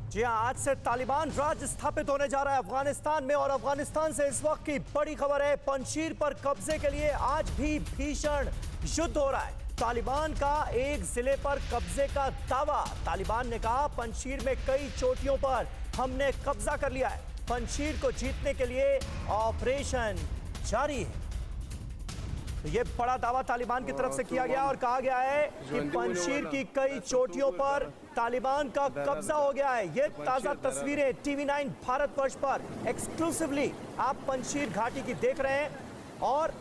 जी हाँ, आज से तालिबान राज स्थापित होने जा रहा है अफगानिस्तान में और अफगानिस्तान से इस वक्त की बड़ी खबर है। पंजशीर पर कब्जे के लिए आज भी भीषण युद्ध हो रहा है। तालिबान का एक जिले पर कब्जे का दावा। तालिबान ने कहा पंजशीर में कई चोटियों पर हमने कब्जा कर लिया है। पंजशीर को जीतने के लिए ऑपरेशन जारी है। ये बड़ा दावा तालिबान की तरफ से किया गया और कहा गया है कि पंजशीर की कई चोटियों पर तालिबान का कब्जा हो गया है। ये ताजा तस्वीरें TV9 भारतवर्ष पर एक्सक्लूसिवली आप पंजशीर घाटी की देख रहे हैं और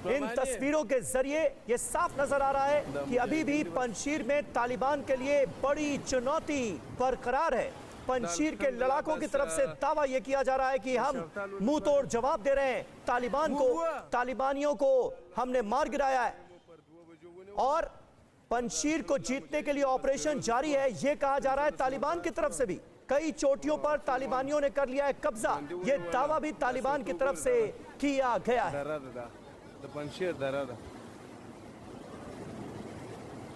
इन तस्वीरों के जरिए ये साफ नजर आ रहा है कि अभी भी पंजशीर में तालिबान के लिए बड़ी चुनौती बरकरार है। पंजशीर के लड़ाकों की तरफ से दावा यह किया जा रहा है कि हम मुंह तोड़ जवाब दे रहे हैं तालिबान को, तालिबानियों को हमने मार गिराया है और पंजशीर को जीतने के लिए ऑपरेशन जारी है। यह कहा जा रहा है तालिबान की तरफ से भी कई चोटियों पर तालिबानियों ने कर लिया है कब्जा। यह दावा भी तालिबान की तरफ से किया गया है।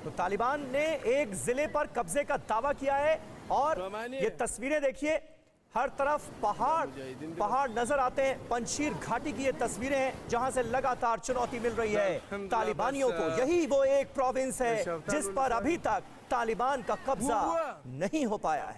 तो तालिबान ने एक जिले पर कब्जे का दावा किया है और ये तस्वीरें देखिए, हर तरफ पहाड़ नजर आते हैं। पंजशीर घाटी की ये तस्वीरें हैं जहां से लगातार चुनौती मिल रही है तालिबानियों को। यही वो एक प्रोविंस है जिस पर अभी तक तालिबान का कब्जा नहीं हो पाया है।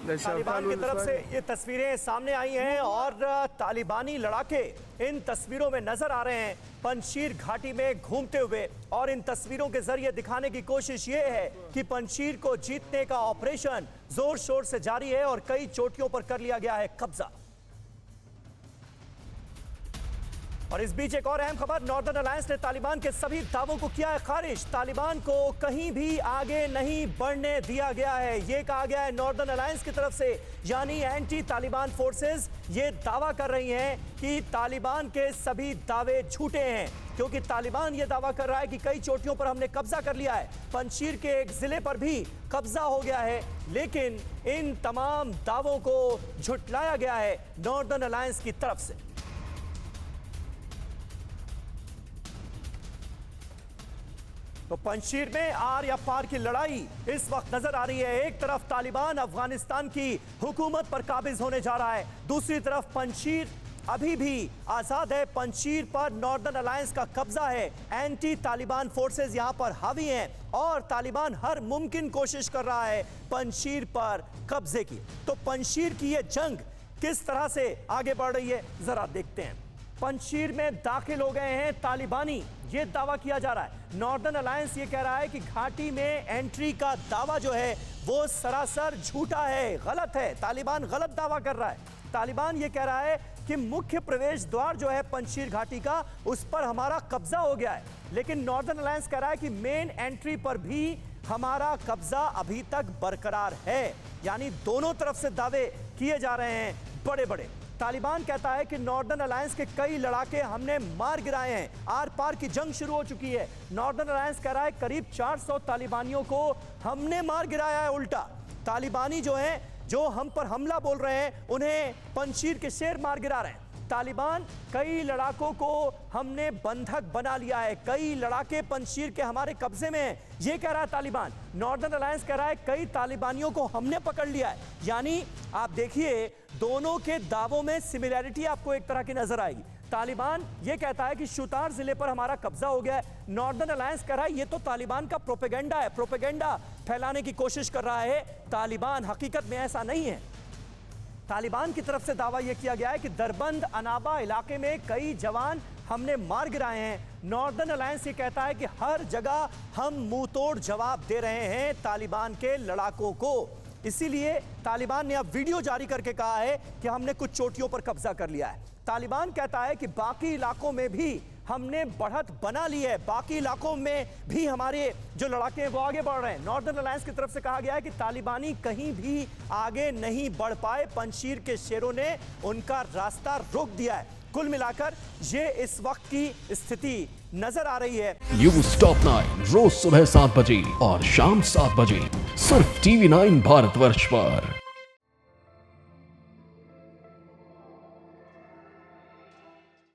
तालिबान की तरफ से ये तस्वीरें सामने आई हैं और तालिबानी लड़ाके इन तस्वीरों में नजर आ रहे हैं पंजशीर घाटी में घूमते हुए और इन तस्वीरों के जरिए दिखाने की कोशिश ये है कि पंजशीर को जीतने का ऑपरेशन जोर शोर से जारी है और कई चोटियों पर कर लिया गया है कब्जा। और इस बीच एक और अहम खबर, नॉर्दर्न अलायंस ने तालिबान के सभी दावों को किया है खारिज। तालिबान को कहीं भी आगे नहीं बढ़ने दिया गया है। यह कहा गया है नॉर्दर्न अलायंस की तरफ से, यानी एंटी तालिबान फोर्सेस ये दावा कर रही हैं कि तालिबान के सभी दावे झूठे हैं, क्योंकि तालिबान ये दावा कर रहा है कि कई चोटियों पर हमने कब्जा कर लिया है। पंजशीर के एक जिले पर भी कब्जा हो गया है, लेकिन इन तमाम दावों को झुटलाया गया है नॉर्दर्न अलायंस की तरफ से। तो पंजशीर में आर या पार की लड़ाई इस वक्त नजर आ रही है। एक तरफ तालिबान अफगानिस्तान की हुकूमत पर काबिज होने जा रहा है, दूसरी तरफ पंजशीर अभी भी आजाद है। पंजशीर पर नॉर्दर्न अलायंस का कब्जा है, एंटी तालिबान फोर्सेस यहां पर हावी हैं और तालिबान हर मुमकिन कोशिश कर रहा है पंजशीर पर कब्जे की। तो पंजशीर की यह जंग किस तरह से आगे बढ़ रही है जरा देखते हैं। पंजशीर में दाखिल हो गए हैं तालिबानी, ये दावा किया जा रहा है। नॉर्दर्न अलायंस ये कह रहा है कि घाटी में एंट्री का दावा जो है वो सरासर झूठा है, गलत है। तालिबान गलत दावा कर रहा है। तालिबान ये कह रहा है कि मुख्य प्रवेश द्वार जो है पंजशीर घाटी का, उस पर हमारा कब्जा हो गया है, लेकिन नॉर्दर्न अलायंस कह रहा है कि मेन एंट्री पर भी हमारा कब्जा अभी तक बरकरार है। यानी दोनों तरफ से दावे किए जा रहे हैं बड़े बड़े। तालिबान कहता है कि नॉर्दर्न अलायंस के कई लड़ाके हमने मार गिराए हैं, आर पार की जंग शुरू हो चुकी है। नॉर्दर्न अलायंस कह रहा है करीब 400 तालिबानियों को हमने मार गिराया है। उल्टा तालिबानी जो हैं, जो हम पर हमला बोल रहे हैं, उन्हें पंजशीर के शेर मार गिरा रहे हैं। तालिबान कई लड़ाकों को हमने बंधक बना लिया है, कई लड़ाके पंजशीर के हमारे कब्जे में हैं, ये कह रहा है तालिबान। नॉर्दर्न अलायंस कह रहा है कई तालिबानियों को हमने पकड़ लिया है। यानी आप देखिए दोनों के दावों में सिमिलैरिटी आपको एक तरह की नजर आएगी। तालिबान ये कहता है कि शुतार जिले पर हमारा कब्जा हो गया है। नॉर्दर्न अलायंस कह रहा है ये तो तालिबान का प्रोपेगेंडा है, प्रोपेगेंडा फैलाने की कोशिश कर रहा है तालिबान, हकीकत में ऐसा नहीं है। तालिबान की तरफ से दावा यह किया गया है कि दरबंद अनाबा इलाके में कई जवान हमने मार गिराए हैं। नॉर्दर्न अलायंस ये कहता है कि हर जगह हम मुंह तोड़ जवाब दे रहे हैं तालिबान के लड़ाकों को। इसीलिए तालिबान ने अब वीडियो जारी करके कहा है कि हमने कुछ चोटियों पर कब्जा कर लिया है। तालिबान कहता है कि बाकी इलाकों में भी हमने बढ़त बना ली है। बाकी इलाकों में भी हमारे जो लड़ाके हैं वो आगे बढ़ रहे हैं। नॉर्दर्न अलायंस की तरफ से कहा गया है कि तालिबानी कहीं भी आगे नहीं बढ़ पाए, पंजशीर के शेरों ने उनका रास्ता रोक दिया है। कुल मिलाकर ये इस वक्त की स्थिति नजर आ रही है। न्यूज़ टॉप 9 रोज सुबह 7 बजे और शाम 7 बजे सिर्फ TV9 भारतवर्ष पर।